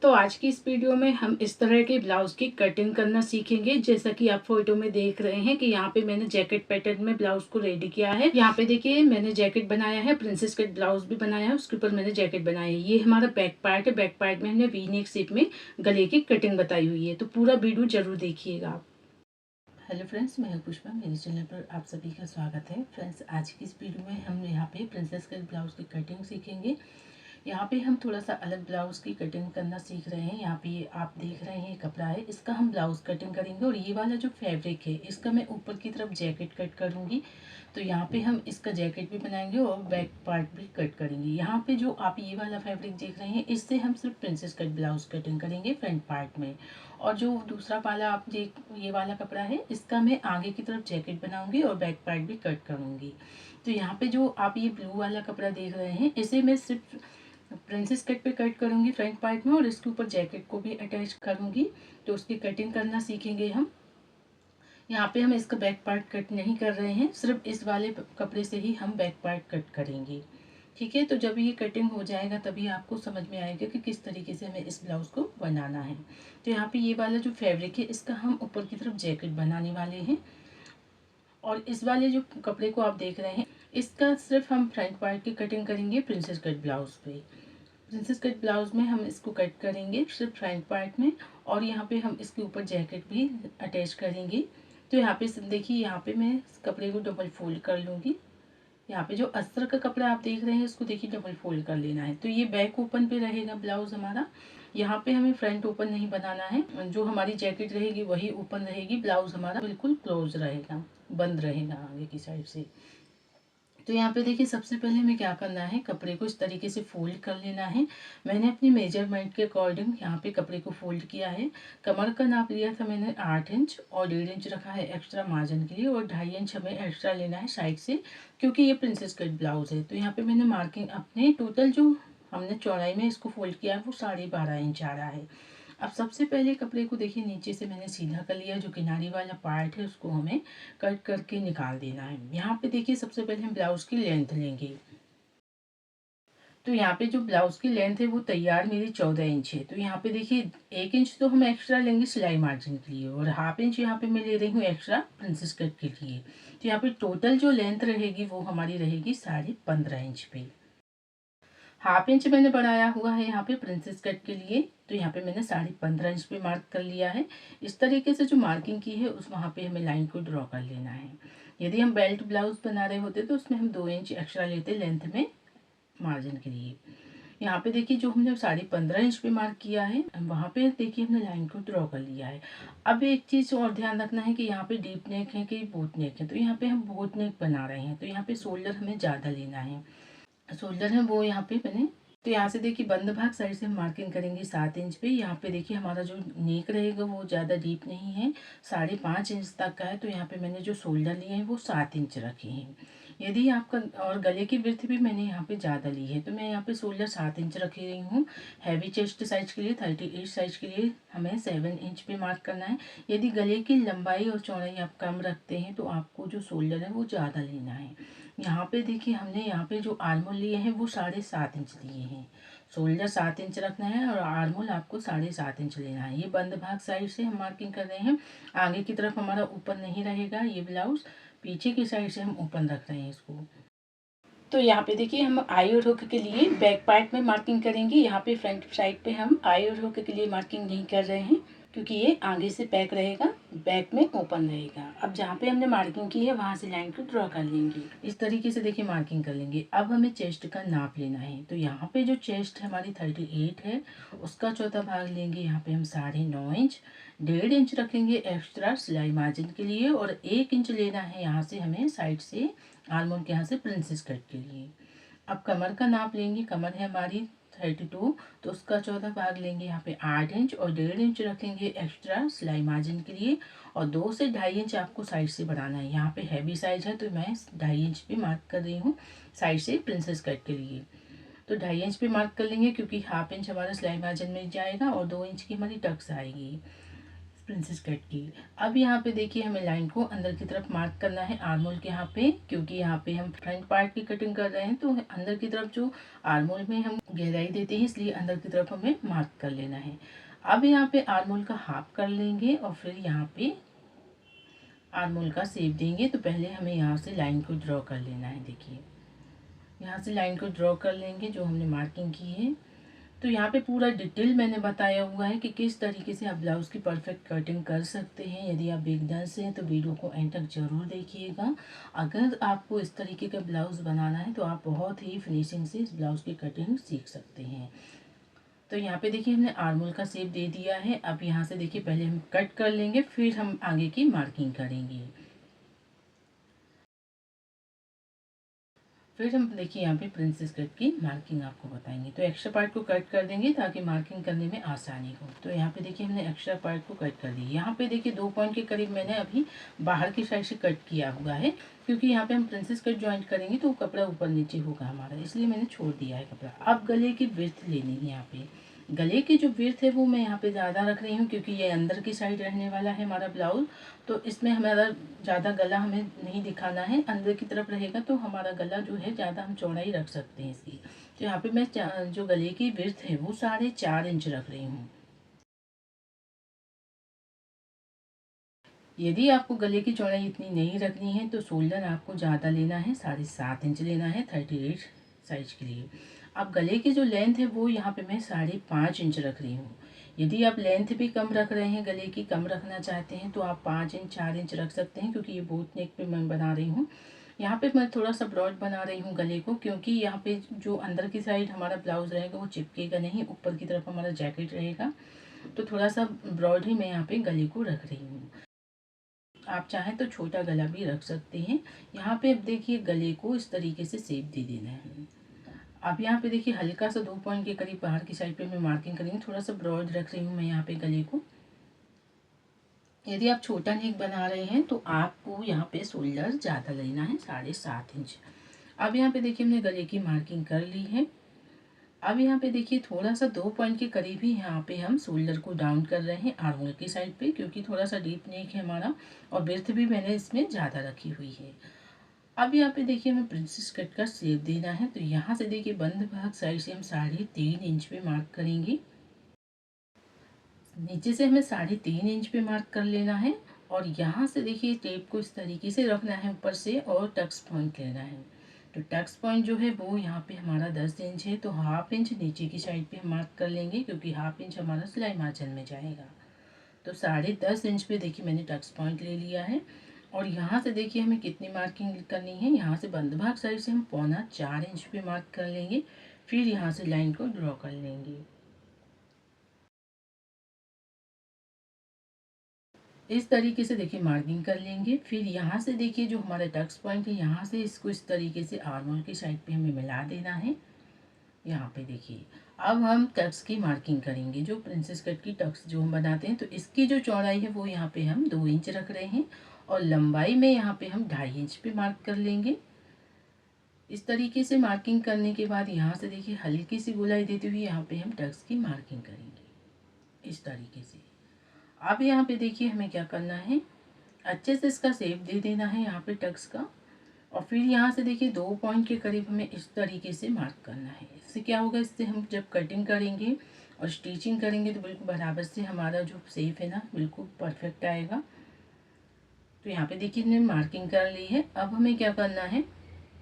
तो आज की इस वीडियो में हम इस तरह के ब्लाउज की कटिंग करना सीखेंगे। जैसा कि आप फोटो में देख रहे हैं कि यहाँ पे मैंने जैकेट पैटर्न में ब्लाउज को रेडी किया है। यहाँ पे देखिए मैंने जैकेट बनाया है, प्रिंसेस कट ब्लाउज भी बनाया है, उसके ऊपर मैंने जैकेट बनाया है। ये हमारा बैक पार्ट है। बैक पार्ट में हमने वी नेक शेप में गले की कटिंग बताई हुई है। तो पूरा वीडियो जरूर देखिएगा आप। हेलो फ्रेंड्स, मैं हूं पुष्पा। मेरे चैनल पर आप सभी का स्वागत है। फ्रेंड्स, आज की इस वीडियो में हम यहाँ पे प्रिंसेस कट ब्लाउज की कटिंग सीखेंगे। यहाँ पे हम थोड़ा सा अलग ब्लाउज की कटिंग करना सीख रहे हैं। यहाँ पे आप देख रहे हैं कपड़ा है, इसका हम ब्लाउज कटिंग करेंगे। और ये वाला जो फैब्रिक है इसका मैं ऊपर की तरफ जैकेट कट करूँगी। तो यहाँ पे हम इसका जैकेट भी बनाएंगे और बैक पार्ट भी कट करेंगे। यहाँ पे जो आप ये वाला फैब्रिक देख रहे हैं इससे हम सिर्फ प्रिंसेस कट ब्लाउज कटिंग करेंगे फ्रंट पार्ट में। और जो दूसरा वाला आप ये वाला कपड़ा है इसका मैं आगे की तरफ जैकेट बनाऊंगी और बैक पार्ट भी कट करूँगी। तो यहाँ पे जो आप ये ब्लू वाला कपड़ा देख रहे हैं इसे मैं सिर्फ प्रिंसेस कट पे कट करूंगी फ्रंट पार्ट में, और इसके ऊपर जैकेट को भी अटैच करूंगी। तो उसकी कटिंग करना सीखेंगे हम। यहाँ पे हम इसका बैक पार्ट कट नहीं कर रहे हैं, सिर्फ इस वाले कपड़े से ही हम बैक पार्ट कट करेंगे। ठीक है, तो जब ये कटिंग हो जाएगा तभी आपको समझ में आएगा कि किस तरीके से हमें इस ब्लाउज को बनाना है। तो यहाँ पे ये वाला जो फैब्रिक है इसका हम ऊपर की तरफ जैकेट बनाने वाले हैं। और इस वाले जो कपड़े को आप देख रहे हैं इसका सिर्फ हम फ्रंट पार्ट की कटिंग करेंगे प्रिंसेस कट ब्लाउज पे। प्रिंसेस कट ब्लाउज में हम इसको कट करेंगे सिर्फ फ्रंट पार्ट में, और यहाँ पे हम इसके ऊपर जैकेट भी अटैच करेंगे। तो यहाँ पे देखिए, यहाँ पे मैं इस कपड़े को डबल फोल्ड कर लूँगी। यहाँ पे जो अस्तर का कपड़ा आप देख रहे हैं इसको देखिए डबल फोल्ड कर लेना है। तो ये बैक ओपन पे रहेगा ब्लाउज हमारा। यहाँ पे हमें फ्रंट ओपन नहीं बनाना है। जो हमारी जैकेट रहेगी वही ओपन रहेगी, ब्लाउज हमारा बिल्कुल क्लोज रहेगा, बंद रहेगा आगे की साइड से। तो यहाँ पे देखिए सबसे पहले हमें क्या करना है, कपड़े को इस तरीके से फोल्ड कर लेना है। मैंने अपनी मेजरमेंट के अकॉर्डिंग यहाँ पे कपड़े को फोल्ड किया है। कमर का नाप लिया था मैंने 8 इंच, और 1.5 इंच रखा है एक्स्ट्रा मार्जिन के लिए, और 2.5 इंच हमें एक्स्ट्रा लेना है साइड से, क्योंकि ये प्रिंसेस कट ब्लाउज है। तो यहाँ पे मैंने मार्किंग अपने टोटल जो हमने चौड़ाई में इसको फोल्ड किया है वो 12.5 इंच आ रहा है। अब सबसे पहले कपड़े को देखिए नीचे से मैंने सीधा कर लिया, जो किनारी वाला पार्ट है उसको हमें कट करके निकाल देना है। यहाँ पे देखिए सबसे पहले हम ब्लाउज की लेंथ लेंगे। तो यहाँ पे जो ब्लाउज की लेंथ है वो तैयार मेरी 14 इंच है। तो यहाँ पे देखिए 1 इंच तो हम एक्स्ट्रा लेंगे सिलाई मार्जिन के लिए, और हाफ इंच यहाँ पे मैं ले रही हूँ एक्स्ट्रा प्रिंसेस कट के लिए। तो यहाँ पे टोटल जो लेंथ रहेगी वो हमारी रहेगी 15.5 इंच पे। हाफ इंच मैंने बढ़ाया हुआ है यहाँ पे प्रिंसेस कट के लिए। तो यहाँ पे मैंने 15.5 इंच पे मार्क कर लिया है। इस तरीके से जो मार्किंग की है उस वहाँ पे हमें लाइन को ड्रॉ कर लेना है। यदि हम बेल्ट ब्लाउज बना रहे होते तो उसमें हम 2 इंच एक्स्ट्रा लेते लेंथ में मार्जिन के लिए। यहाँ पे देखिए जो हमने 15.5 इंच पे मार्क किया है वहाँ पे देखिए हमने लाइन को ड्रॉ कर लिया है। अब एक चीज़ और ध्यान रखना है कि यहाँ पे डीप नेक है कि बोट नेक है। तो यहाँ पे हम बोट नेक बना रहे हैं, तो यहाँ पे शोल्डर हमें ज़्यादा लेना है। शोल्डर है वो यहाँ पे मैंने, तो यहाँ से देखिए बंद भाग साइड से हम मार्किंग करेंगे 7 इंच पे। यहाँ पे देखिए हमारा जो नेक रहेगा वो ज़्यादा डीप नहीं है, 5.5 इंच तक का है। तो यहाँ पे मैंने जो शोल्डर लिए हैं वो 7 इंच रखे हैं। यदि आपका, और गले की विड्थ भी मैंने यहाँ पे ज़्यादा ली है, तो मैं यहाँ पे शोल्डर 7 इंच रख रही हूँ। हैवी चेस्ट साइज के लिए 38 साइज के लिए हमें 7 इंच पे मार्क करना है। यदि गले की लंबाई और चौड़ाई आप कम रखते हैं तो आपको जो शोल्डर है वो ज़्यादा लेना है। यहाँ पे देखिए हमने यहाँ पे जो आर्मोल लिए हैं वो 7.5 इंच लिए हैं। शोल्डर 7 इंच रखना है और आर्मोल आपको 7.5 इंच लेना है। ये बंद भाग साइड से हम मार्किंग कर रहे हैं। आगे की तरफ हमारा ओपन नहीं रहेगा ये ब्लाउज, पीछे की साइड से हम ओपन रख रहे हैं इसको। तो यहाँ पे देखिए हम आई और हुक के लिए बैक पार्ट में मार्किंग करेंगे। यहाँ पे फ्रंट साइड पे हम आई और हुक के लिए मार्किंग नहीं कर रहे हैं, क्योंकि ये आगे से पैक रहेगा, बैक में ओपन रहेगा। अब जहाँ पे हमने मार्किंग की है वहाँ से लाइन को ड्रॉ कर लेंगे। इस तरीके से देखिए मार्किंग कर लेंगे। अब हमें चेस्ट का नाप लेना है। तो यहाँ पे जो चेस्ट है हमारी 38 है, उसका चौथा भाग लेंगे। यहाँ पे हम 9.5 इंच, 1.5 इंच रखेंगे एक्स्ट्रा सिलाई मार्जिन के लिए, और 1 इंच लेना है यहाँ से हमें साइड से आर्मोल के यहाँ से प्रिंसेस कट के लिए। अब कमर का नाप लेंगे। कमर है हमारी 32, तो उसका चौथा भाग लेंगे। यहाँ पे 8 इंच और 1.5 इंच रखेंगे एक्स्ट्रा सिलाई मार्जिन के लिए, और 2 से 2.5 इंच आपको साइड से बढ़ाना है। यहाँ पे हैवी साइज है तो मैं 2.5 इंच पे मार्क कर रही हूँ साइड से प्रिंसेस कट के लिए। तो 2.5 इंच पे मार्क कर लेंगे, क्योंकि हाफ इंच हमारा सिलाई मार्जिन में जाएगा और 2 इंच की हमारी टक्स आएगी। प्रिंसेस कट की। अब यहाँ पे देखिए हमें लाइन को अंदर की तरफ मार्क करना है आर्म होल के यहाँ पे, क्योंकि यहाँ पे हम फ्रंट पार्ट की कटिंग कर रहे हैं तो अंदर की तरफ जो आर्म होल में हम गहराई देते हैं, इसलिए अंदर की तरफ हमें मार्क कर लेना है। अब यहाँ पे आर्म होल का हाफ कर लेंगे और फिर यहाँ पे आर्म होल का शेप देंगे। तो पहले हमें यहाँ से लाइन को ड्रॉ कर लेना है। देखिए यहाँ से लाइन को ड्रॉ कर लेंगे जो हमने मार्किंग की है। तो यहाँ पे पूरा डिटेल मैंने बताया हुआ है कि किस तरीके से आप ब्लाउज़ की परफेक्ट कटिंग कर सकते हैं। यदि आप बिगनर्स हैं तो वीडियो को एंड तक ज़रूर देखिएगा। अगर आपको इस तरीके का ब्लाउज़ बनाना है तो आप बहुत ही फिनिशिंग से इस ब्लाउज़ की कटिंग सीख सकते हैं। तो यहाँ पे देखिए हमने आर्म होल का शेप दे दिया है। अब यहाँ से देखिए पहले हम कट कर लेंगे, फिर हम आगे की मार्किंग करेंगे। फिर हम देखिए यहाँ पे प्रिंसेस कट की मार्किंग आपको बताएंगे। तो एक्स्ट्रा पार्ट को कट कर देंगे ताकि मार्किंग करने में आसानी हो। तो यहाँ पे देखिए हमने एक्स्ट्रा पार्ट को कट कर दिया। यहाँ पे देखिए 2 पॉइंट के करीब मैंने अभी बाहर की साइड से कट किया हुआ है, क्योंकि यहाँ पे हम प्रिंसेस कट ज्वाइंट करेंगे तो कपड़ा ऊपर नीचे होगा हमारा, इसलिए मैंने छोड़ दिया है कपड़ा। अब गले की विड्थ लेनी है। यहाँ पे गले की जो विड्थ है वो मैं यहाँ पे ज़्यादा रख रही हूँ, क्योंकि ये अंदर की साइड रहने वाला है हमारा ब्लाउज। तो इसमें हमारा ज़्यादा गला हमें नहीं दिखाना है, अंदर की तरफ रहेगा तो हमारा गला जो है ज़्यादा हम चौड़ाई रख सकते हैं इसकी। तो यहाँ पे मैं जो गले की विड्थ है वो 4.5 इंच रख रही हूँ। यदि आपको गले की चौड़ाई इतनी नहीं रखनी है तो शोल्डर आपको ज़्यादा लेना है, 7.5 इंच लेना है 38 साइज के लिए। अब गले की जो लेंथ है वो यहाँ पे मैं 5.5 इंच रख रही हूँ। यदि आप लेंथ भी कम रख रहे हैं, गले की कम रखना चाहते हैं तो आप 5 इंच 4 इंच रख सकते हैं, क्योंकि ये बोट नेक पे मैं बना रही हूँ। यहाँ पे मैं थोड़ा सा ब्रॉड बना रही हूँ गले को, क्योंकि यहाँ पे जो अंदर की साइड हमारा ब्लाउज रहेगा वो चिपकेगा नहीं, ऊपर की तरफ हमारा जैकेट रहेगा। तो थोड़ा सा ब्रॉड ही मैं यहाँ पे गले को रख रही हूँ। आप चाहें तो छोटा गला भी रख सकते हैं। यहाँ पे अब देखिए गले को इस तरीके से शेप दे देना है। अब यहाँ पे देखिए हल्का सा 2 पॉइंट के करीब बाहर की साइड पे मैं मार्किंग करेंगे, थोड़ा सा ब्रॉड रख रही हूँ मैं यहाँ पे गले को। यदि आप छोटा नेक बना रहे हैं तो आपको यहाँ पे शोल्डर ज़्यादा लेना है, 7.5 इंच। अब यहाँ पे देखिए हमने गले की मार्किंग कर ली है। अब यहाँ पे देखिए थोड़ा सा 2 पॉइंट के करीब ही यहाँ पे हम शोल्डर को डाउन कर रहे हैं आर्म होल की साइड पे, क्योंकि थोड़ा सा डीप नेक है हमारा और विड्थ भी मैंने इसमें ज़्यादा रखी हुई है। अब यहाँ पे देखिए हमें प्रिंसेस कट का शेप देना है। तो यहाँ से देखिए बंद भाग साइड से हम 3.5 इंच पे मार्क करेंगे। नीचे से हमें 3.5 इंच पे मार्क कर लेना है और यहाँ से देखिए टेप को इस तरीके से रखना है ऊपर से और टक्स पॉइंट लेना है। तो टक्स पॉइंट जो है वो यहाँ पे हमारा 10 इंच है, तो हाफ इंच नीचे की साइड पे हम मार्क कर लेंगे, क्योंकि हाफ इंच हमारा सिलाई मार्जिन में जाएगा। तो 10.5 इंच पे देखिए मैंने टक्स पॉइंट ले लिया है। और यहाँ से देखिए हमें कितनी मार्किंग करनी है, यहाँ से बंद भाग साइड से हम 3.25 इंच पे मार्क कर लेंगे, फिर यहाँ से लाइन को ड्रॉ कर लेंगे। इस तरीके से देखिए मार्किंग कर लेंगे। फिर यहाँ से देखिए जो हमारा टक्स पॉइंट है, यहाँ से इसको इस तरीके से आर्म होल की साइड पे हमें मिला देना है। यहाँ पे देखिए अब हम टक्स की मार्किंग करेंगे। जो प्रिंसेस कट की टक्स जो हम बनाते हैं, तो इसकी जो चौड़ाई है वो यहाँ पे हम 2 इंच रख रहे हैं और लंबाई में यहाँ पे हम 2.5 इंच पे मार्क कर लेंगे। इस तरीके से मार्किंग करने के बाद यहाँ से देखिए हल्की सी गोलाई देते हुए यहाँ पे हम टक्स की मार्किंग करेंगे इस तरीके से। अब यहाँ पे देखिए हमें क्या करना है, अच्छे से इसका शेप दे देना है यहाँ पे टक्स का। और फिर यहाँ से देखिए 2 पॉइंट के करीब हमें इस तरीके से मार्क करना है। इससे क्या होगा, इससे हम जब कटिंग करेंगे और स्टिचिंग करेंगे तो बिल्कुल बराबर से हमारा जो शेप है ना बिल्कुल परफेक्ट आएगा। तो यहाँ पे देखिए हमने मार्किंग कर ली है। अब हमें क्या करना है,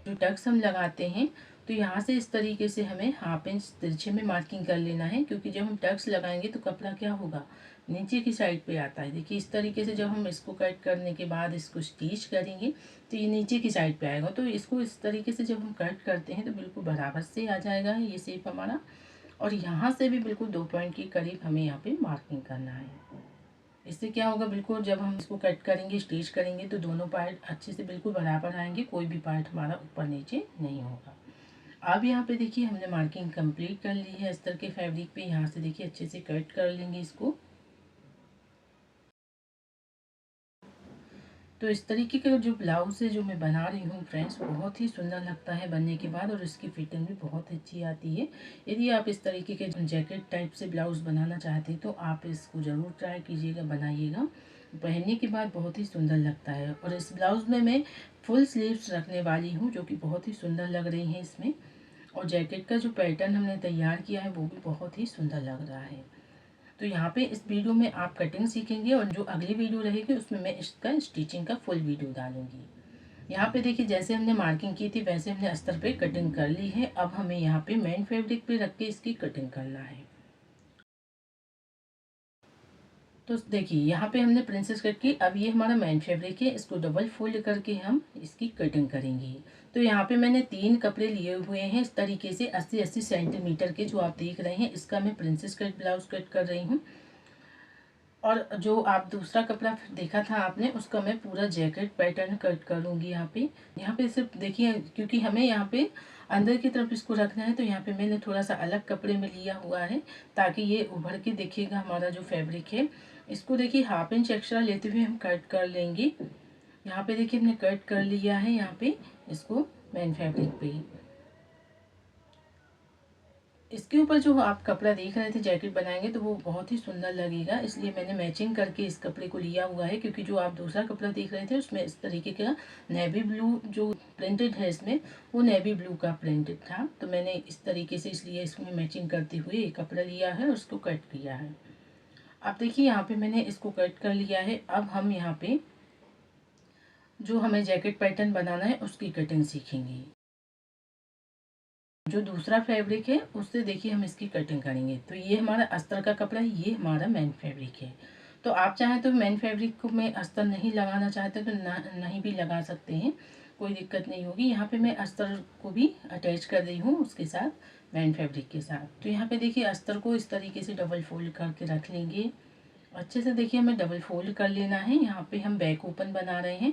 जो टक्स हम लगाते हैं तो यहाँ से इस तरीके से हमें हाफ इंच तिरछे में मार्किंग कर लेना है, क्योंकि जब हम टक्स लगाएंगे तो कपड़ा क्या होगा, नीचे की साइड पे आता है। देखिए इस तरीके से जब हम इसको कट करने के बाद इसको स्टिच करेंगे तो ये नीचे की साइड पे आएगा। तो इसको इस तरीके से जब हम कट करते हैं तो बिल्कुल बराबर से आ जाएगा ये शेप हमारा। और यहाँ से भी बिल्कुल 2 पॉइंट के करीब हमें यहाँ पे मार्किंग करना है। इससे क्या होगा, बिल्कुल जब हम इसको कट करेंगे स्टिच करेंगे तो दोनों पार्ट अच्छे से बिल्कुल बराबर आएंगे, कोई भी पार्ट हमारा ऊपर नीचे नहीं होगा। अब यहाँ पे देखिए हमने मार्किंग कंप्लीट कर ली है अस्तर के फैब्रिक पे। यहाँ से देखिए अच्छे से कट कर लेंगे इसको। तो इस तरीके का जो ब्लाउज़ है जो मैं बना रही हूँ फ्रेंड्स, बहुत ही सुंदर लगता है बनने के बाद और इसकी फिटिंग भी बहुत अच्छी आती है। यदि आप इस तरीके के जैकेट टाइप से ब्लाउज़ बनाना चाहते हैं तो आप इसको ज़रूर ट्राई कीजिएगा, बनाइएगा। पहनने के बाद बहुत ही सुंदर लगता है। और इस ब्लाउज़ में मैं फुल स्लीव्स रखने वाली हूँ जो कि बहुत ही सुंदर लग रही हैं इसमें। और जैकेट का जो पैटर्न हमने तैयार किया है वो भी बहुत ही सुंदर लग रहा है। तो यहाँ पे इस वीडियो में आप कटिंग सीखेंगे और जो अगली वीडियो रहेगी उसमें मैं इसका स्टिचिंग का फुल वीडियो डालूंगी। यहाँ पे देखिए जैसे हमने मार्किंग की थी वैसे हमने अस्तर पे कटिंग कर ली है। अब हमें यहाँ पे मेन फैब्रिक पे रख के इसकी कटिंग करना है। तो देखिए यहाँ पे हमने प्रिंसेस कट की। अब ये हमारा मेन फैब्रिक है, इसको डबल फोल्ड करके हम इसकी कटिंग करेंगे। तो यहाँ पे मैंने 3 कपड़े लिए हुए हैं इस तरीके से 80-80 सेंटीमीटर के, जो आप देख रहे हैं। इसका मैं प्रिंसेस कट ब्लाउज कट कर रही हूँ। और जो आप दूसरा कपड़ा देखा था आपने, उसका मैं पूरा जैकेट पैटर्न कट करूँगी यहाँ पे सिर्फ देखिए, क्योंकि हमें यहाँ पे अंदर की तरफ इसको रखना है तो यहाँ पे मैंने थोड़ा सा अलग कपड़े में लिया हुआ है ताकि ये उभर के दिखेगा हमारा जो फैब्रिक है। इसको देखिए 1/2 इंच एक्स्ट्रा लेते हुए हम कट कर लेंगे। यहाँ पे देखिए हमने कट कर लिया है यहाँ पे इसको मेन फैब्रिक पे। इसके ऊपर जो आप कपड़ा देख रहे थे जैकेट बनाएंगे तो वो बहुत ही सुंदर लगेगा, इसलिए मैंने मैचिंग करके इस कपड़े को लिया हुआ है। क्योंकि जो आप दूसरा कपड़ा देख रहे थे उसमें इस तरीके का नेवी ब्लू जो प्रिंटेड है इसमें, वो नेवी ब्लू का प्रिंटेड था। तो मैंने इस तरीके से इसलिए इसमें मैचिंग करते हुए एक कपड़ा लिया है और उसको कट किया है। अब देखिए यहाँ पे मैंने इसको कट कर लिया है। अब हम यहाँ पे जो हमें जैकेट पैटर्न बनाना है उसकी कटिंग सीखेंगे। जो दूसरा फैब्रिक है उससे देखिए हम इसकी कटिंग करेंगे। तो ये हमारा अस्तर का कपड़ा है, ये हमारा मेन फैब्रिक है। तो आप चाहें तो मेन फैब्रिक को में अस्तर नहीं लगाना चाहते तो नहीं भी लगा सकते हैं, कोई दिक्कत नहीं होगी। यहाँ पे मैं अस्तर को भी अटैच कर रही हूँ उसके साथ, मेन फैब्रिक के साथ। तो यहाँ पे देखिए अस्तर को इस तरीके से डबल फोल्ड करके रख लेंगे अच्छे से। देखिए हमें डबल फोल्ड कर लेना है। यहाँ पे हम बैक ओपन बना रहे हैं।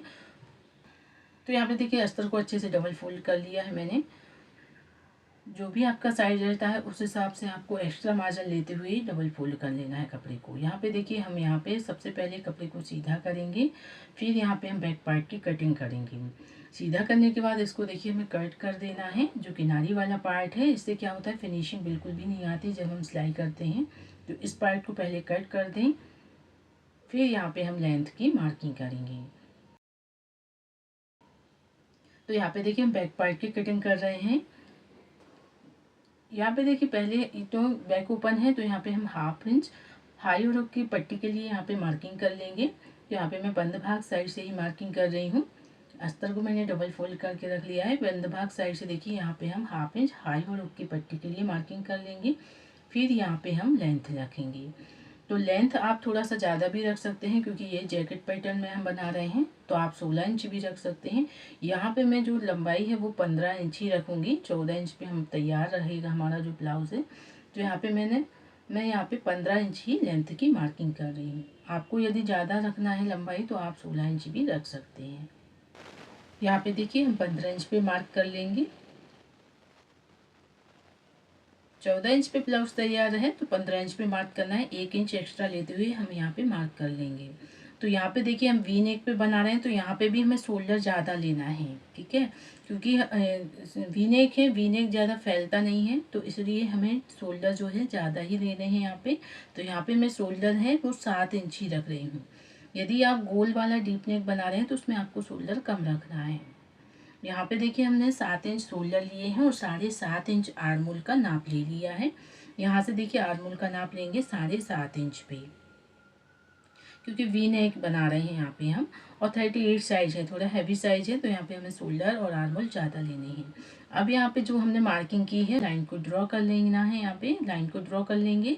तो यहाँ पे देखिए अस्तर को अच्छे से डबल फोल्ड कर लिया है मैंने। जो भी आपका साइज रहता है उस हिसाब से आपको एक्स्ट्रा मार्जिन लेते हुए डबल फोल्ड कर लेना है कपड़े को। यहाँ पे देखिए हम यहाँ पे सबसे पहले कपड़े को सीधा करेंगे, फिर यहाँ पे हम बैक पार्ट की कटिंग करेंगे। सीधा करने के बाद इसको देखिए हमें कट कर देना है। जो किनारी वाला पार्ट है इससे क्या होता है, फिनिशिंग बिल्कुल भी नहीं आती जब हम सिलाई करते हैं। तो इस पार्ट को पहले कट कर दें, फिर यहाँ पे हम लेंथ की मार्किंग करेंगे। तो यहाँ पे देखिए हम बैक पार्ट की कटिंग कर रहे हैं। यहाँ पे देखिए पहले तो बैक ओपन है तो यहाँ पे हम 1/2 इंच हाई और की पट्टी के लिए यहाँ पे मार्किंग कर लेंगे। तो यहाँ पे मैं बंद भाग साइड से ही मार्किंग कर रही हूँ। अस्तर को मैंने डबल फोल्ड करके रख लिया है। बंद भाग साइड से देखिए यहाँ पे हम 1/2 इंच हाई और की पट्टी के लिए मार्किंग कर लेंगे। फिर यहाँ पे हम लेंथ रखेंगे। तो लेंथ आप थोड़ा सा ज़्यादा भी रख सकते हैं क्योंकि ये जैकेट पैटर्न में हम बना रहे हैं, तो आप 16 इंच भी रख सकते हैं। यहाँ पे मैं जो लंबाई है वो 15 इंच ही रखूँगी। 14 इंच पे हम तैयार रहेगा हमारा जो ब्लाउज़ है। तो यहाँ पे मैं यहाँ पे 15 इंच ही लेंथ की मार्किंग कर रही हूँ। आपको यदि ज़्यादा रखना है लंबाई तो आप 16 इंच भी रख सकते हैं। यहाँ पे देखिए हम 15 इंच पे मार्क कर लेंगे। 14 इंच पे ब्लाउज तैयार है तो 15 इंच पे मार्क करना है। 1 इंच एक्स्ट्रा लेते हुए हम यहाँ पे मार्क कर लेंगे। तो यहाँ पे देखिए हम वी नेक पे बना रहे हैं तो यहाँ पे भी हमें शोल्डर ज़्यादा लेना है, ठीक है। क्योंकि वी नेक है, वी नेक ज़्यादा फैलता नहीं है तो इसलिए हमें शोल्डर जो है ज़्यादा ही लेने हैं यहाँ पे। तो यहाँ पे मैं शोल्डर है वो 7 इंच ही रख रही हूँ। यदि आप गोल वाला डीप नेक बना रहे हैं तो उसमें आपको शोल्डर कम रखना है। यहाँ पे देखिए हमने 7 इंच शोल्डर लिए हैं और 7.5 इंच आर्मोल का नाप ले लिया है। यहाँ से देखिए आर्मोल का नाप लेंगे 7.5 इंच पे, क्योंकि वी नेक बना रहे हैं यहाँ पे हम। और 38 साइज है, थोड़ा हैवी साइज है तो यहाँ पे हमें शोल्डर और आर्मोल ज़्यादा लेने हैं। अब यहाँ पे जो हमने मार्किंग की है लाइन को ड्रॉ कर लेना है। यहाँ पे लाइन को ड्रॉ कर लेंगे।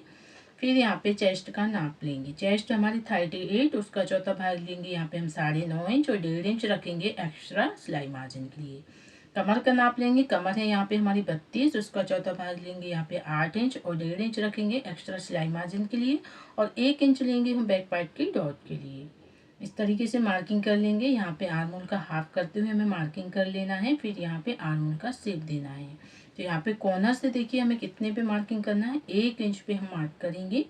फिर यहाँ पे चेस्ट का नाप लेंगे। चेस्ट हमारी 38, उसका चौथा भाग लेंगे। यहाँ पे हम 9.5 इंच और 1.5 इंच रखेंगे एक्स्ट्रा सिलाई मार्जिन के लिए। कमर का नाप लेंगे। कमर है यहाँ पे हमारी 32, उसका चौथा भाग लेंगे। यहाँ पे 8 इंच और 1.5 इंच रखेंगे एक्स्ट्रा सिलाई मार्जिन के लिए। और 1 इंच लेंगे हम बैक पार्ट की डॉट के लिए। इस तरीके से मार्किंग कर लेंगे। यहाँ पे आर्मोल का हाफ करते हुए हमें मार्किंग कर लेना है। फिर यहाँ पे आर्मोल का शेप देना है। तो यहाँ पे कॉर्नर से देखिए हमें कितने पे मार्किंग करना है, 1 इंच पे हम मार्क करेंगे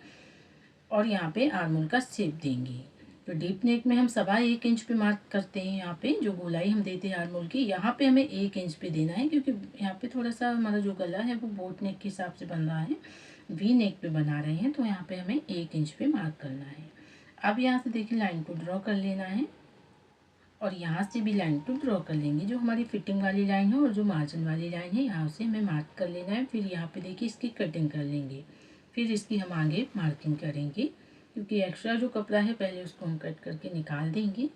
और यहाँ पे आर्मोल का शेप देंगे। तो डीप नेक में हम 1.25 इंच पे मार्क करते हैं। यहाँ पे जो गोलाई हम देते हैं आर्म होल की, यहाँ पे हमें 1 इंच पे देना है, क्योंकि यहाँ पे थोड़ा सा हमारा जो गला है वो बोट नेक के हिसाब से बन रहा है, वी नेक पे बना रहे हैं, तो यहाँ पे हमें 1 इंच पे मार्क करना है। अब यहाँ से देखिए लाइन को ड्रॉ कर लेना है और यहाँ से भी लाइन को ड्रॉ कर लेंगे। जो हमारी फिटिंग वाली लाइन है और जो मार्जिन वाली लाइन है, यहाँ से हमें मार्क कर लेना है। फिर यहाँ पे देखिए इसकी कटिंग कर लेंगे, फिर इसकी हम आगे मार्किंग करेंगे, क्योंकि एक्स्ट्रा जो कपड़ा है पहले उसको हम कट करके निकाल देंगे,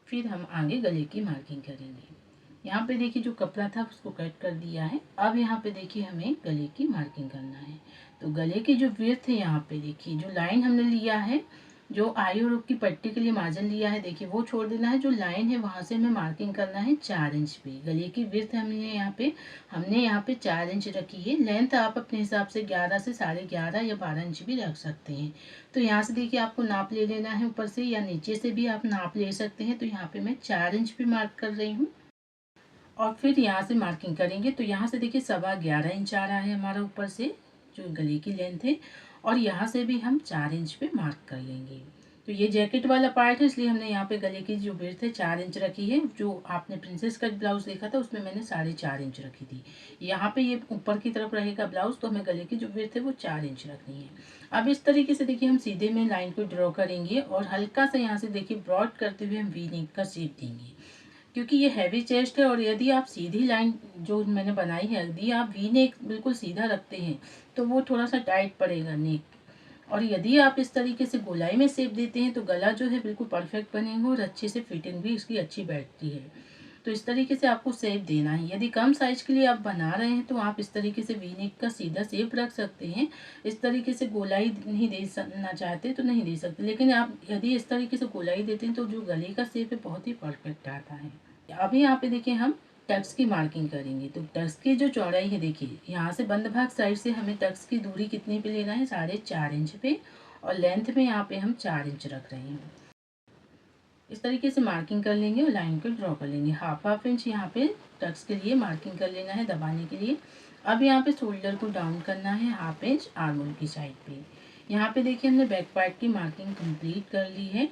फिर हम आगे गले की मार्किंग करेंगे। यहाँ पे देखिए जो कपड़ा था उसको कट कर दिया है। अब यहाँ पे देखिए हमें गले की मार्किंग करना है। तो गले की जो विड्थ है, यहाँ पे देखिए जो लाइन हमने लिया है, जो आई और रुख की पट्टी के लिए मार्जिन लिया है, देखिए वो छोड़ देना है। जो लाइन है वहां से हमें मार्किंग करना है 4 इंच पे। गले की विड्थ हमने यहाँ पे 4 इंच रखी है। लेंथ आप अपने हिसाब से 11 से 11.5 या 12 इंच भी रख सकते हैं। तो यहाँ से देखिए आपको नाप ले लेना है, ऊपर से या नीचे से भी आप नाप ले सकते हैं। तो यहाँ पे मैं 4 इंच पे मार्क कर रही हूँ और फिर यहाँ से मार्किंग करेंगे। तो यहाँ से देखिए 11.25 इंच आ रहा है हमारा ऊपर से जो गले की लेंथ है, और यहाँ से भी हम 4 इंच पे मार्क कर लेंगे। तो ये जैकेट वाला पार्ट है, इसलिए हमने यहाँ पे गले की जो विड्थ है 4 इंच रखी है। जो आपने प्रिंसेस कट ब्लाउज देखा था उसमें मैंने 4.5 इंच रखी थी। यहाँ पे ये ऊपर की तरफ रहेगा ब्लाउज, तो हमें गले की जो विड्थ है वो 4 इंच रखनी है। अब इस तरीके से देखिए हम सीधे में लाइन को ड्रॉ करेंगे और हल्का सा यहाँ से देखिए ब्रॉड करते हुए हम वी नेक का शेप देंगे, क्योंकि ये हैवी चेस्ट है। और यदि आप सीधी लाइन जो मैंने बनाई है, यदि आप वी नेक बिल्कुल सीधा रखते हैं तो वो थोड़ा सा टाइट पड़ेगा नेक, और यदि आप इस तरीके से गोलाई में शेप देते हैं तो गला जो है बिल्कुल परफेक्ट बनेगा और अच्छे से फिटिंग भी इसकी अच्छी बैठती है। तो इस तरीके से आपको शेप देना है। यदि कम साइज के लिए आप बना रहे हैं तो आप इस तरीके से वी नेक का सीधा शेप रख सकते हैं। इस तरीके से गोलाई नहीं देना चाहते तो नहीं दे सकते, लेकिन आप यदि इस तरीके से गोलाई देते हैं तो जो गले का शेप है बहुत ही परफेक्ट आता है। अभी यहाँ पे देखिए हम टक्स की मार्किंग करेंगे। तो टक्स की जो चौड़ाई है, देखिए यहाँ से बंद भाग साइड से हमें टक्स की दूरी कितने पे लेना है, 4.5 इंच पे, और लेंथ में यहाँ पे हम 4 इंच रख रहे हैं। इस तरीके से मार्किंग कर लेंगे और लाइन को ड्रॉ कर लेंगे। हाफ इंच यहाँ पे टक्स के लिए मार्किंग कर लेना है दबाने के लिए। अब यहाँ पे शोल्डर को डाउन करना है 1/2 इंच आर्म होल की साइड पे। यहाँ पे देखिए हमने बैक पार्ट की मार्किंग कंप्लीट कर ली है।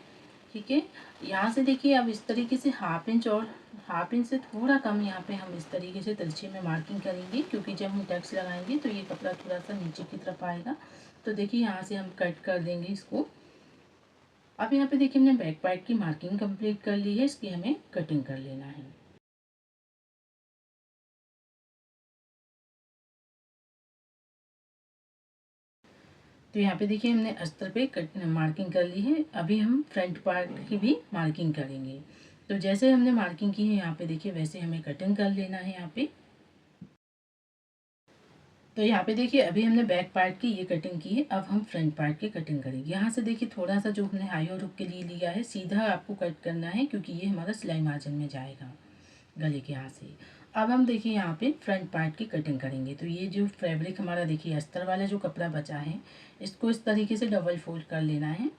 ठीक है, यहाँ से देखिए अब इस तरीके से 1/2 इंच और 1/2 इंच से थोड़ा कम यहाँ पे हम इस तरीके से तिरछे में मार्किंग करेंगे, क्योंकि जब हम टक्स लगाएंगे तो ये कपड़ा थोड़ा सा नीचे की तरफ आएगा। तो देखिए यहाँ से हम कट कर देंगे इसको। अब यहाँ पे देखिए हमने बैक पार्ट की मार्किंग कंप्लीट कर ली है, इसकी हमें कटिंग कर लेना है। तो यहाँ पे देखिए हमने अस्तर पे मार्किंग कर ली है। अभी हम फ्रंट पार्ट की भी मार्किंग करेंगे। तो जैसे हमने मार्किंग की है यहाँ पे देखिए वैसे हमें कटिंग कर लेना है यहाँ पे। तो यहाँ पे देखिए अभी हमने बैक पार्ट की ये कटिंग की है, अब हम फ्रंट पार्ट की कटिंग करेंगे। यहाँ से देखिए थोड़ा सा जो हमने हाई और रुक के लिए लिया है सीधा आपको कट करना है, क्योंकि ये हमारा सिलाई मार्जिन में जाएगा गले के यहाँ से। अब हम देखिए यहाँ पे फ्रंट पार्ट की कटिंग करेंगे। तो ये जो फैब्रिक हमारा देखिए अस्तर वाला जो कपड़ा बचा है, इसको इस तरीके से डबल फोल्ड कर लेना है।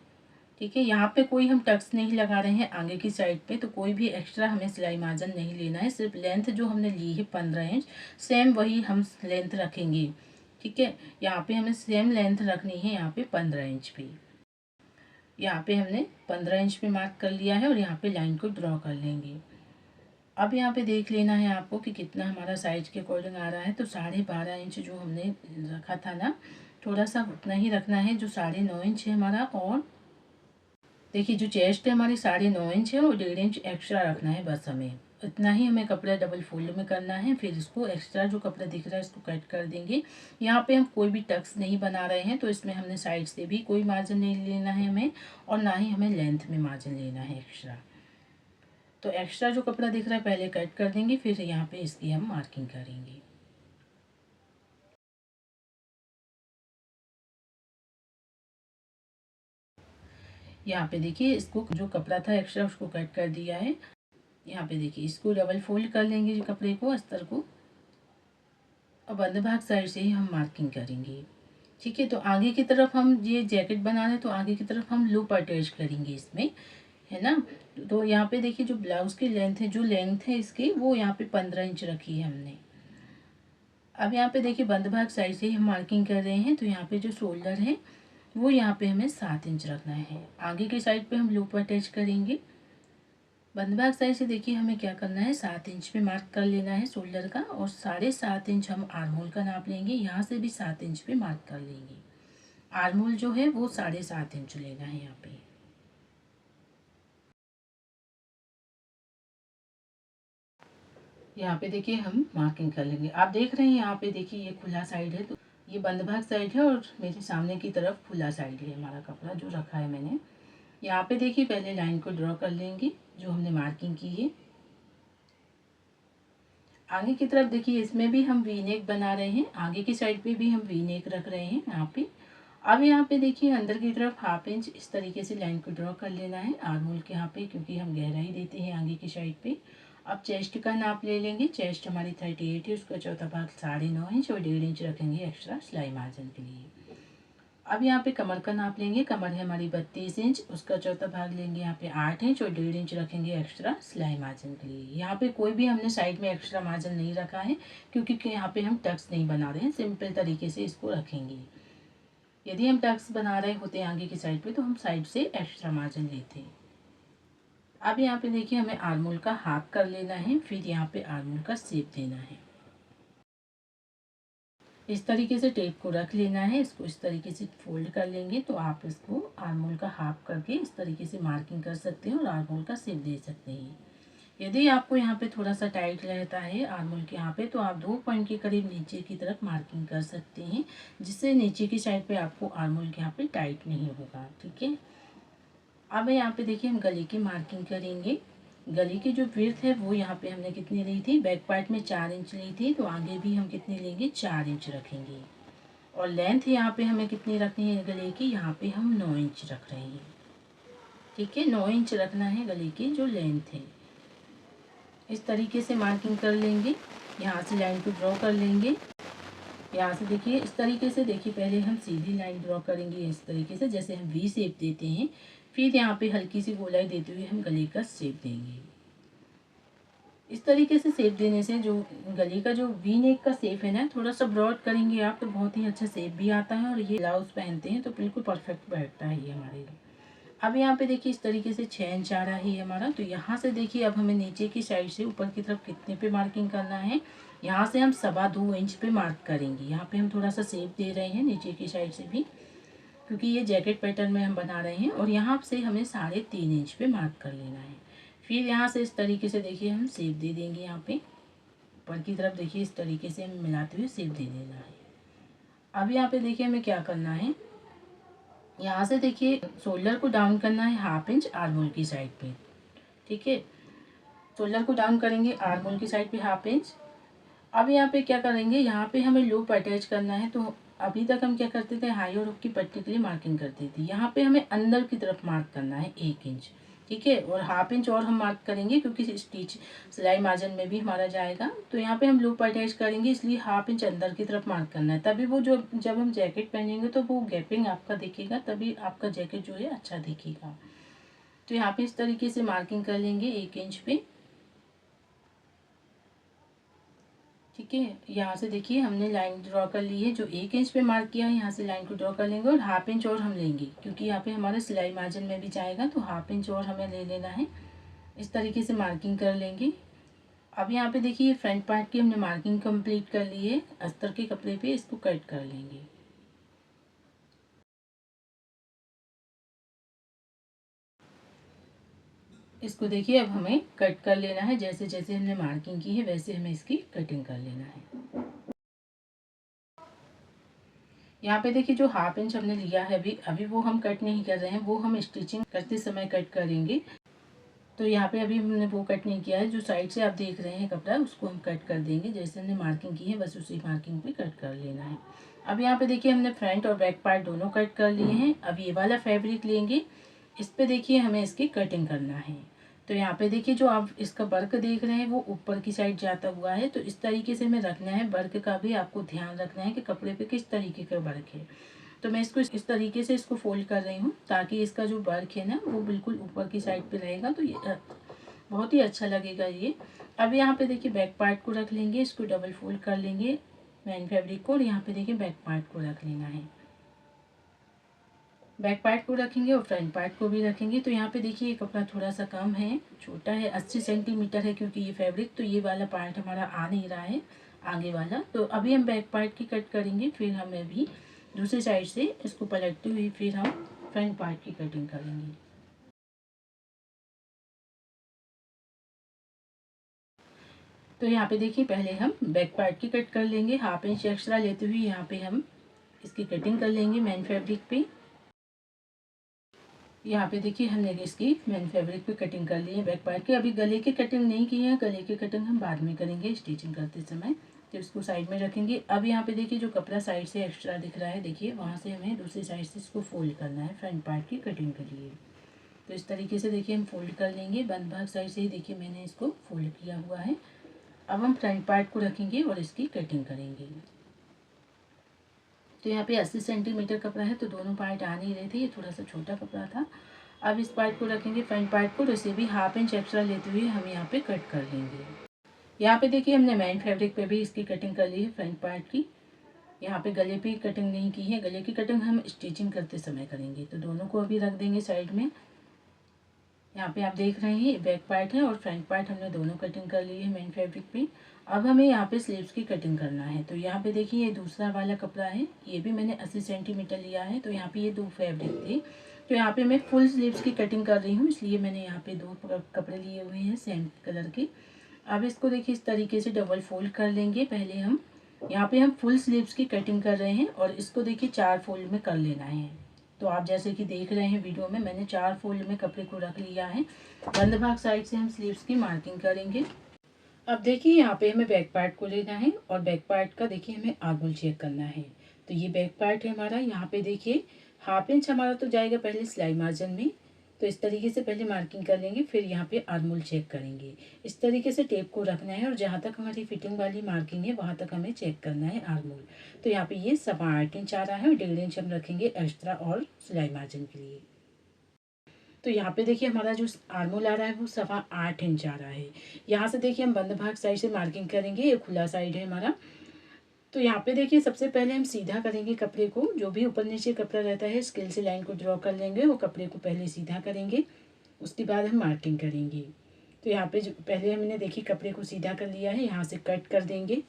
ठीक है, यहाँ पे कोई हम टक्स नहीं लगा रहे हैं आगे की साइड पे, तो कोई भी एक्स्ट्रा हमें सिलाई मार्जिन नहीं लेना है। सिर्फ लेंथ जो हमने ली है 15 इंच, सेम वही हम लेंथ रखेंगे। ठीक है, यहाँ पे हमें सेम लेंथ रखनी है, यहाँ पे 15 इंच पे। यहाँ पे हमने 15 इंच पे मार्क कर लिया है और यहाँ पे लाइन को ड्रॉ कर लेंगे। अब यहाँ पे देख लेना है आपको कि कितना हमारा साइज के अकॉर्डिंग आ रहा है। तो 12.5 इंच जो हमने रखा था ना, थोड़ा सा उतना ही रखना है, जो 9.5 इंच है हमारा। और देखिए जो चेस्ट है हमारी 9.5 इंच है और 1.5 इंच एक्स्ट्रा रखना है, बस हमें इतना ही। हमें कपड़ा डबल फोल्ड में करना है, फिर इसको एक्स्ट्रा जो कपड़ा दिख रहा है इसको कट कर देंगे। यहाँ पे हम कोई भी टक्स नहीं बना रहे हैं, तो इसमें हमने साइड से भी कोई मार्जिन नहीं लेना है हमें, और ना ही हमें लेंथ में मार्जिन लेना है एक्स्ट्रा। तो एक्स्ट्रा जो कपड़ा दिख रहा है पहले कट कर देंगे, फिर यहाँ पे इसकी हम मार्किंग करेंगे। यहाँ पे देखिए इसको जो कपड़ा था एक्स्ट्रा उसको कट कर दिया है। यहाँ पे देखिए इसको डबल फोल्ड कर लेंगे जो कपड़े को, अस्तर को, और बंद भाग साइड से ही हम मार्किंग करेंगे। ठीक है, तो आगे की तरफ हम ये जैकेट बना रहे हैं तो आगे की तरफ हम लूप अटैच करेंगे इसमें, है ना। तो यहाँ पे देखिए जो ब्लाउज की लेंथ है, जो लेंथ है इसकी, वो यहाँ पे 15 इंच रखी है हमने। अब यहाँ पे देखिए बंद भाग साइड से ही हम मार्किंग कर रहे हैं। तो यहाँ पे जो शोल्डर है वो यहाँ पे हमें 7 इंच रखना है। आगे की साइड पे हम लूप अटैच करेंगे। बंद भाग साइड से देखिए हमें क्या करना है, 7 इंच पे मार्क कर लेना है शोल्डर का, और 7.5 इंच हम आर्म होल का नाप लेंगे। यहाँ से भी 7 इंच पे मार्क कर लेंगे। आर्म होल जो है वो 7.5 इंच लेना है यहाँ पे। यहाँ पे देखिए हम मार्किंग कर लेंगे। आप देख रहे हैं यहाँ पे देखिए ये खुला साइड है, तो ये बंद भाग साइड है और मेरे सामने की तरफ खुला साइड है हमारा कपड़ा जो रखा है मैंने। यहाँ पे देखिए पहले लाइन को ड्रॉ कर लेंगे जो हमने मार्किंग की है। आगे की तरफ देखिए इसमें भी हम वी नेक बना रहे हैं, आगे की साइड पे भी हम वी नेक रख रहे हैं यहाँ पे। अब यहाँ पे देखिए अंदर की तरफ 1/2 इंच इस तरीके से लाइन को ड्रॉ कर लेना है आर्म होल के यहाँ पे, क्योंकि हम गहराई देते हैं आगे की साइड पे। अब चेस्ट का नाप ले लेंगे। चेस्ट हमारी 38 है, उसका चौथा भाग 9.5 इंच और 1.5 इंच रखेंगे एक्स्ट्रा सिलाई मार्जिन के लिए। अब यहाँ पे कमर का नाप लेंगे। कमर है हमारी 32 इंच, उसका चौथा भाग लेंगे यहाँ पे 8 इंच और 1.5 इंच रखेंगे एक्स्ट्रा सिलाई मार्जिन के लिए। यहाँ पे कोई भी हमने साइड में एक्स्ट्रा मार्जिन नहीं रखा है, क्योंकि यहाँ पे हम टक्स नहीं बना रहे हैं, सिंपल तरीके से इसको रखेंगे। यदि हम टक्स बना रहे होते हैं आगे की साइड पे तो हम साइड से एक्स्ट्रा मार्जिन लेते हैं। अब यहाँ पे देखिए हमें आर्म होल का हाफ कर लेना है, फिर यहाँ पे आर्म होल का शेप देना है। इस तरीके से टेप को रख लेना है, इसको इस तरीके से फोल्ड कर लेंगे तो आप इसको आर्म होल का हाफ करके इस तरीके से मार्किंग कर सकते हैं और आर्म होल का शेप दे सकते हैं। यदि आपको यहाँ पे थोड़ा सा टाइट रहता है आर्म होल के यहाँ पे, तो आप 2 पॉइंट के करीब नीचे की तरफ मार्किंग कर सकते हैं, जिससे नीचे की साइड पे आपको आर्म होल के यहाँ पे टाइट नहीं होगा। ठीक है। अब यहाँ पे देखिए हम गले की मार्किंग करेंगे। गले की जो विड्थ है वो यहाँ पे हमने कितनी ली थी, बैक पार्ट में 4 इंच ली थी, तो आगे भी हम कितनी लेंगे, 4 इंच रखेंगे। और लेंथ यहाँ पे हमें कितनी रखनी है गले की, यहाँ पे हम 9 इंच रख रहे हैं। ठीक है, 9 इंच रखना है गले की जो लेंथ है। इस तरीके से मार्किंग कर लेंगे। यहाँ से लाइन को ड्रॉ कर लेंगे। यहाँ से देखिए इस तरीके से, देखिए पहले हम सीधी लाइन ड्रॉ करेंगे इस तरीके से जैसे हम वी शेप देते हैं, फिर यहाँ पे हल्की सी गोलाई देते हुए हम गले का शेप देंगे। इस तरीके से शेप देने से जो गले का जो वी नेक का शेप है ना, थोड़ा सा ब्रॉड करेंगे आप तो बहुत ही अच्छा शेप भी आता है, और ये ब्लाउज पहनते हैं तो बिल्कुल परफेक्ट बैठता है ये हमारे लिए। अब यहाँ पे देखिए इस तरीके से 6 इंच आ रहा है हमारा, तो यहाँ से देखिए अब हमें नीचे की साइड से ऊपर की तरफ कितने पे मार्किंग करना है, यहाँ से हम 2.25 इंच पे मार्क करेंगे। यहाँ पे हम थोड़ा सा शेप दे रहे हैं नीचे की साइड से भी, क्योंकि ये जैकेट पैटर्न में हम बना रहे हैं, और यहाँ से हमें 3.5 इंच पे मार्क कर लेना है। फिर यहाँ से इस तरीके से देखिए हम शेप दे देंगे। यहाँ पे ऊपर की तरफ देखिए इस तरीके से हमें मिलाते हुए शेप दे देना है। अब यहाँ पे देखिए हमें क्या करना है, यहाँ से देखिए शोल्डर को डाउन करना है 1/2 इंच आर्म होल की साइड पे। ठीक है, शोल्डर को डाउन करेंगे आर्म होल की साइड पे 1/2 इंच। अब यहाँ पे क्या करेंगे, यहाँ पे हमें लूप अटैच करना है, तो अभी तक हम क्या करते थे, हाई और हुक की पट्टी के लिए मार्किंग करते थे। यहाँ पे हमें अंदर की तरफ मार्क करना है 1 इंच। ठीक है, और 1/2 इंच और हम मार्क करेंगे क्योंकि स्टिच सिलाई मार्जिन में भी हमारा जाएगा, तो यहाँ पे हम लूप अटैच करेंगे, इसलिए 1/2 इंच अंदर की तरफ मार्क करना है। तभी वो जो जब हम जैकेट पहनेंगे तो वो गैपिंग आपका दिखेगा, तभी आपका जैकेट जो है अच्छा दिखेगा। तो यहाँ पे इस तरीके से मार्किंग कर लेंगे 1 इंच पे। ठीक है, यहाँ से देखिए हमने लाइन ड्रॉ कर ली है, जो 1 इंच पे मार्क किया है यहाँ से लाइन को ड्रॉ कर लेंगे, और 1/2 इंच और हम लेंगे क्योंकि यहाँ पे हमारा सिलाई मार्जिन में भी जाएगा, तो 1/2 इंच और हमें ले लेना है। इस तरीके से मार्किंग कर लेंगे। अब यहाँ पे देखिए फ्रंट पार्ट की हमने मार्किंग कंप्लीट कर ली है। अस्तर के कपड़े पे इसको कट कर लेंगे। इसको देखिए अब हमें कट कर लेना है, जैसे जैसे हमने मार्किंग की है वैसे हमें इसकी कटिंग कर लेना है। यहाँ पे देखिए जो 1/2 इंच हमने लिया है अभी अभी वो हम कट नहीं कर रहे हैं, वो हम स्टिचिंग करते समय कट करेंगे। तो यहाँ पे अभी हमने वो कट नहीं किया है, जो साइड से आप देख रहे हैं कपड़ा उसको हम कट कर देंगे, जैसे हमने मार्किंग की है बस उसी मार्किंग पे कट कर लेना है। अब यहाँ पे देखिए हमने फ्रंट और बैक पार्ट दोनों कट कर लिए हैं। अब ये वाला फैब्रिक लेंगे, इस पे देखिए हमें इसकी कटिंग करना है। तो यहाँ पे देखिए जो आप इसका वर्क देख रहे हैं वो ऊपर की साइड जाता हुआ है, तो इस तरीके से हमें रखना है। वर्क का भी आपको ध्यान रखना है कि कपड़े पे किस तरीके का वर्क है। तो मैं इसको इस तरीके से इसको फोल्ड कर रही हूँ ताकि इसका जो वर्क है ना वो बिल्कुल ऊपर की साइड पे रहेगा, तो ये बहुत ही अच्छा लगेगा ये। अब यहाँ पे देखिए बैक पार्ट को रख लेंगे, इसको डबल फोल्ड कर लेंगे मेन फैब्रिक को, और यहाँ पे देखिए बैक पार्ट को रख लेना है। बैक पार्ट को रखेंगे और फ्रंट पार्ट को भी रखेंगे। तो यहाँ पे देखिए ये कपड़ा थोड़ा सा कम है, छोटा है, 80 सेंटीमीटर है क्योंकि ये फैब्रिक, तो ये वाला पार्ट हमारा आ नहीं रहा है आगे वाला। तो अभी हम बैक पार्ट की कट करेंगे, फिर हम अभी दूसरी साइड से इसको पलटते हुए फिर हम फ्रंट पार्ट की कटिंग करेंगे। तो यहाँ पे देखिए पहले हम बैक पार्ट की कट कर लेंगे, 1/2 इंच एक्स्ट्रा लेते हुए यहाँ पे हम इसकी कटिंग कर लेंगे मेन फैब्रिक पे। यहाँ पे देखिए हमने इसकी मेन फैब्रिक पे कटिंग कर ली है बैक पार्ट की। अभी गले की कटिंग नहीं की है, गले की कटिंग हम बाद में करेंगे स्टिचिंग करते समय, तो इसको साइड में रखेंगे। अब यहाँ पे देखिए जो कपड़ा साइड से एक्स्ट्रा दिख रहा है, देखिए वहाँ से हमें दूसरी साइड से इसको फोल्ड करना है फ्रंट पार्ट की कटिंग के लिए। तो इस तरीके से देखिए हम फोल्ड कर लेंगे, बंद भाग साइड से ही देखिए मैंने इसको फोल्ड किया हुआ है। अब हम फ्रंट पार्ट को रखेंगे और इसकी कटिंग करेंगे। तो यहाँ पे 80 सेंटीमीटर कपड़ा है, तो दोनों पार्ट आ नहीं रहे थे, ये थोड़ा सा छोटा कपड़ा था। अब इस पार्ट को रखेंगे फ्रंट पार्ट को, तो इसे भी 1/2 इंच एक्स्ट्रा लेते हुए हम यहाँ पे कट कर लेंगे। यहाँ पे देखिए हमने मेन फैब्रिक पे भी इसकी कटिंग कर ली है फ्रंट पार्ट की। यहाँ पे गले पे कटिंग नहीं की है, गले की कटिंग हम स्टिचिंग करते समय करेंगे। तो दोनों को अभी रख देंगे साइड में। यहाँ पे आप देख रहे हैं बैक पार्ट है और फ्रंट पार्ट हमने दोनों कटिंग कर ली है मेन फैब्रिक पे। अब हमें यहाँ पे स्लीव्स की कटिंग करना है। तो यहाँ पे देखिए ये दूसरा वाला कपड़ा है, ये भी मैंने 80 सेंटीमीटर लिया है। तो यहाँ पे ये 2 फैब्रिक थे, तो यहाँ पे मैं फुल स्लीव्स की कटिंग कर रही हूँ, इसलिए मैंने यहाँ पे 2 कपड़े लिए हुए हैं सेम कलर के। अब इसको देखिए इस तरीके से डबल फोल्ड कर लेंगे। पहले हम यहाँ पे हम फुल स्लीव्स की कटिंग कर रहे हैं और इसको देखिए 4 फोल्ड में कर लेना है। तो आप जैसे कि देख रहे हैं वीडियो में, मैंने 4 फोल्ड में कपड़े को रख लिया है। बंद भाग साइड से हम स्लीव्स की मार्किंग करेंगे। अब देखिए यहाँ पे हमें बैक पार्ट को लेना है और बैक पार्ट का देखिए हमें आर्मोल चेक करना है। तो ये बैक पार्ट है हमारा, यहाँ पे देखिए 1/2 इंच हमारा तो जाएगा पहले सिलाई मार्जिन में। तो इस तरीके से पहले मार्किंग कर लेंगे, फिर यहाँ पे आर्मोल चेक करेंगे। इस तरीके से टेप को रखना है और जहाँ तक हमारी फिटिंग वाली मार्किंग है वहाँ तक हमें चेक करना है आर्मोल। तो यहाँ पे ये 8.25 इंच आ रहा है और 1.5 इंच हम रखेंगे एक्स्ट्रा और सिलाई मार्जिन के लिए। तो यहाँ पे देखिए हमारा जो आर्मोल आ रहा है वो 8.25 इंच आ रहा है। यहाँ से देखिए हम बंद भाग साइड से मार्किंग करेंगे, ये खुला साइड है हमारा। तो यहाँ पे देखिए सबसे पहले हम सीधा करेंगे कपड़े को, जो भी ऊपर नीचे कपड़ा रहता है स्केल से लाइन को ड्रॉ कर लेंगे, वो कपड़े को पहले सीधा करेंगे, उसके बाद हम मार्किंग करेंगे। तो यहाँ पे जो पहले हमने देखिए कपड़े को सीधा कर लिया है, यहाँ से कट कर देंगे।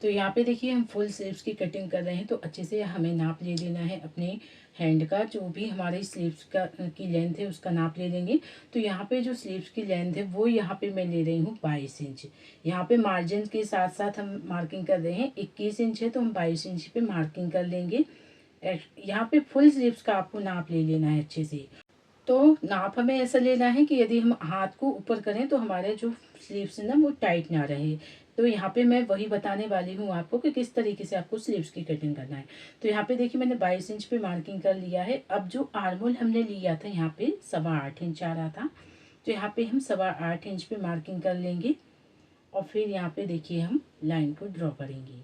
तो यहाँ पे देखिए हम फुल स्लीव्स की कटिंग कर रहे हैं, तो अच्छे से हमें नाप ले लेना है अपने हैंड का, जो भी हमारी स्लीव्स का की लेंथ है उसका नाप ले लेंगे। तो यहाँ पे जो स्लीव्स की लेंथ है वो यहाँ पे मैं ले रही हूँ 22 इंच। यहाँ पे मार्जिन के साथ साथ हम मार्किंग कर रहे हैं, 21 इंच है तो हम 22 इंच पे मार्किंग कर लेंगे। यहाँ पे फुल स्लीव्स का आपको नाप ले लेना है अच्छे से। तो नाप हमें ऐसा लेना है कि यदि हम हाथ को ऊपर करें तो हमारे जो स्लीव्स है ना वो टाइट ना रहे। तो यहाँ पे मैं वही बताने वाली हूँ आपको कि किस तरीके से आपको स्लीव्स की कटिंग करना है। तो यहाँ पे देखिए मैंने 22 इंच पे मार्किंग कर लिया है। अब जो आर्मोल हमने लिया था यहाँ पे 8.25 इंच आ रहा था, तो यहाँ पे हम 8.25 इंच पे मार्किंग कर लेंगे और फिर यहाँ पे देखिए हम लाइन को ड्रॉ करेंगे।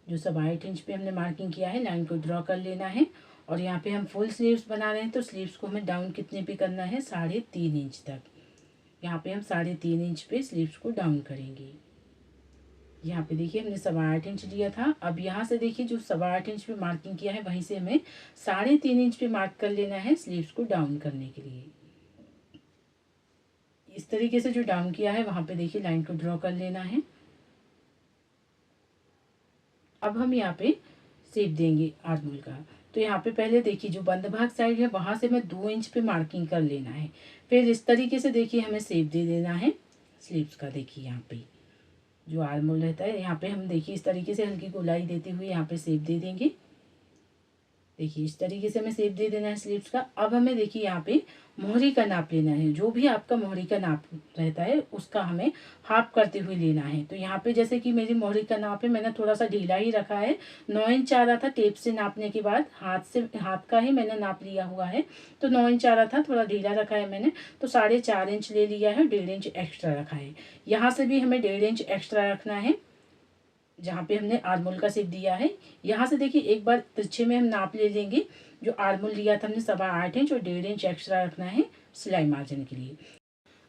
जो 8.25 इंच पे हमने मार्किंग किया है लाइन को ड्रॉ कर लेना है। और यहाँ पे हम फुल स्लीव्स बना रहे हैं, तो स्लीव्स को हमें डाउन कितने पे करना है, 3.5 इंच तक। यहाँ पे हम 3.5 इंच पे स्लीव्स को डाउन करेंगे। यहाँ पे देखिए हमने 8.25 इंच लिया था। अब यहाँ से देखिए जो 8.25 इंच पे मार्किंग किया है वहीं से हमें 3.5 इंच पे मार्क कर लेना है स्लीव्स को डाउन करने के लिए। इस तरीके से जो डाउन किया है वहां पे देखिए लाइन को ड्रॉ कर लेना है। अब हम यहाँ पे शेप देंगे आर्मोल का। तो यहाँ पे पहले देखिए जो बंद भाग साइड है वहां से हमें 2 इंच पे मार्किंग कर लेना है। फिर इस तरीके से देखिए हमें शेप दे देना है स्लीव्स का। देखिए यहाँ पे जो आर्मोल रहता है यहाँ पे हम देखिए इस तरीके से हल्की गोलाई देते हुए यहाँ पे शेप दे देंगे। देखिए इस तरीके से हमें शेप दे देना है स्लीव्स का। अब हमें देखिए यहाँ पे मोहरी का नाप लेना है, जो भी आपका मोहरी का नाप रहता है उसका हमें हाफ करते हुए लेना है। तो यहाँ पे जैसे कि मेरी मोहरी का नाप है, मैंने थोड़ा सा ढीला ही रखा है, 9 इंच आ रहा था टेप से नापने के बाद, हाथ का ही मैंने नाप लिया हुआ है। तो 9 इंच आ रहा था, थोड़ा ढीला रखा है मैंने, तो 4.5 इंच ले लिया है, 1.5 इंच एक्स्ट्रा रखा है। यहाँ से भी हमें 1.5 इंच एक्स्ट्रा रखना है जहाँ पे हमने आर्मोल का शेप दिया है। यहाँ से देखिए एक बार तिरछे में हम नाप ले लेंगे। जो आर्मोल लिया था हमने 8.25 इंच और 1.5 इंच एक्स्ट्रा रखना है सिलाई मार्जिन के लिए।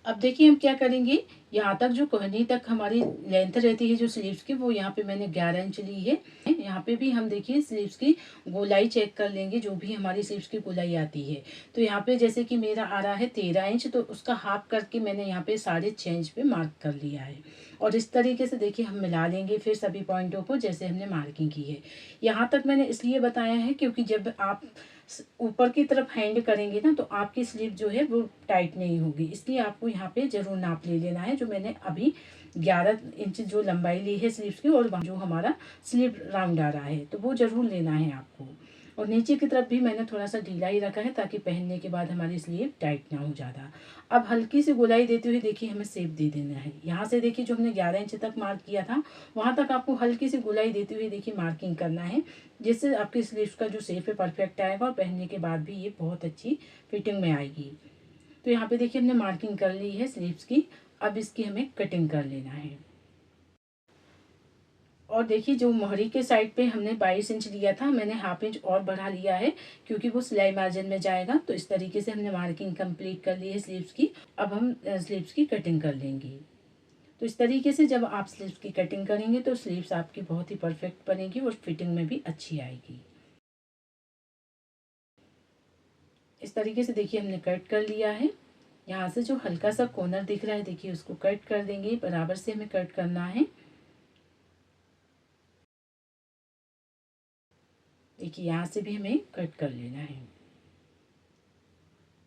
अब देखिए हम क्या करेंगे, यहाँ तक जो कोहनी तक हमारी लेंथ रहती है जो स्लीव्स की, वो यहाँ पे मैंने 11 इंच ली है। यहाँ पे भी हम देखिए स्लीव्स की गोलाई चेक कर लेंगे, जो भी हमारी स्लीव्स की गोलाई आती है। तो यहाँ पे जैसे कि मेरा आ रहा है 13 इंच, तो उसका हाफ करके मैंने यहाँ पे 6.5 इंच पे मार्क कर लिया है। और इस तरीके से देखिए हम मिला लेंगे फिर सभी पॉइंटों को जैसे हमने मार्किंग की है। यहाँ तक मैंने इसलिए बताया है क्योंकि जब आप ऊपर की तरफ हैंड करेंगे ना, तो आपकी स्लीव जो है वो टाइट नहीं होगी, इसलिए आपको यहाँ पे ज़रूर नाप ले लेना है। जो मैंने अभी 11 इंच जो लंबाई ली है स्लीव्स की, और जो हमारा स्लीव राउंड आ रहा है, तो वो ज़रूर लेना है आपको। और नीचे की तरफ भी मैंने थोड़ा सा ढीला ही रखा है ताकि पहनने के बाद हमारी स्लीव टाइट ना हो ज़्यादा। अब हल्की सी गोलाई देते हुए देखिए हमें शेप दे देना है। यहाँ से देखिए जो हमने 11 इंच तक मार्क किया था, वहाँ तक आपको हल्की सी गोलाई देते हुए देखिए मार्किंग करना है, जिससे आपकी स्लीव्स का जो शेप है परफेक्ट आएगा और पहनने के बाद भी ये बहुत अच्छी फिटिंग में आएगी। तो यहाँ पे देखिए हमने मार्किंग कर ली है स्लीव्स की। अब इसकी हमें कटिंग कर लेना है। और देखिए जो मोहरी के साइड पे हमने 22 इंच लिया था, मैंने हाफ इंच और बढ़ा लिया है क्योंकि वो सिलाई मार्जिन में जाएगा। तो इस तरीके से हमने मार्किंग कंप्लीट कर ली है स्लीव्स की। अब हम स्लीव्स की कटिंग कर लेंगे। तो इस तरीके से जब आप स्लीव्स की कटिंग करेंगे तो स्लीव्स आपकी बहुत ही परफेक्ट बनेगी और फिटिंग में भी अच्छी आएगी। इस तरीके से देखिए हमने कट कर लिया है। यहाँ से जो हल्का सा कॉर्नर दिख रहा है देखिए उसको कट कर देंगे, बराबर से हमें कट करना है। देखिए यहाँ से भी हमें कट कर लेना है।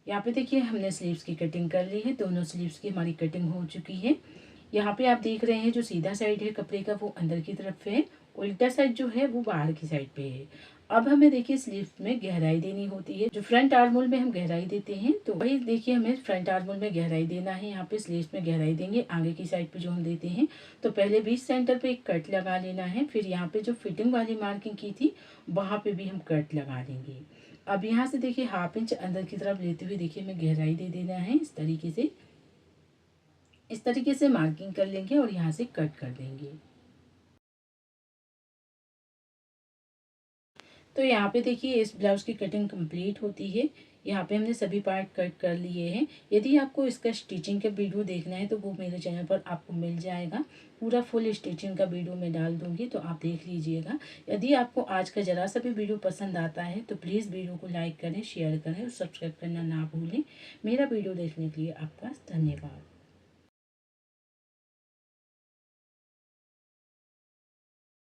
यहाँ पे देखिए हमने स्लीव्स की कटिंग कर ली है, दोनों स्लीव्स की हमारी कटिंग हो चुकी है। यहाँ पे आप देख रहे हैं जो सीधा साइड है कपड़े का वो अंदर की तरफ है, उल्टा साइड जो है वो बाहर की साइड पे है। अब हमें देखिए स्लीव में गहराई देनी होती है, जो फ्रंट आर्मोल में हम गहराई देते हैं, तो वही देखिए हमें फ्रंट आर्मोल में गहराई देना है। यहाँ पे स्लीव में गहराई देंगे आगे की साइड पे जो हम देते हैं। तो पहले बीच सेंटर पे एक कट लगा लेना है, फिर यहाँ पे जो फिटिंग वाली मार्किंग की थी वहाँ पे भी हम कट लगा देंगे। अब यहाँ से देखिए हाफ इंच अंदर की तरफ लेते हुए देखिए हमें गहराई दे देना है। इस तरीके से मार्किंग कर लेंगे और यहाँ से कट कर देंगे। तो यहाँ पे देखिए इस ब्लाउज की कटिंग कंप्लीट होती है। यहाँ पे हमने सभी पार्ट कट कर लिए हैं। यदि आपको इसका स्टिचिंग का वीडियो देखना है तो वो मेरे चैनल पर आपको मिल जाएगा। पूरा फुल स्टिचिंग का वीडियो मैं डाल दूँगी, तो आप देख लीजिएगा। यदि आपको आज का ज़रा सा भी वीडियो पसंद आता है तो प्लीज़ वीडियो को लाइक करें, शेयर करें और सब्सक्राइब करना ना भूलें। मेरा वीडियो देखने के लिए आपका धन्यवाद।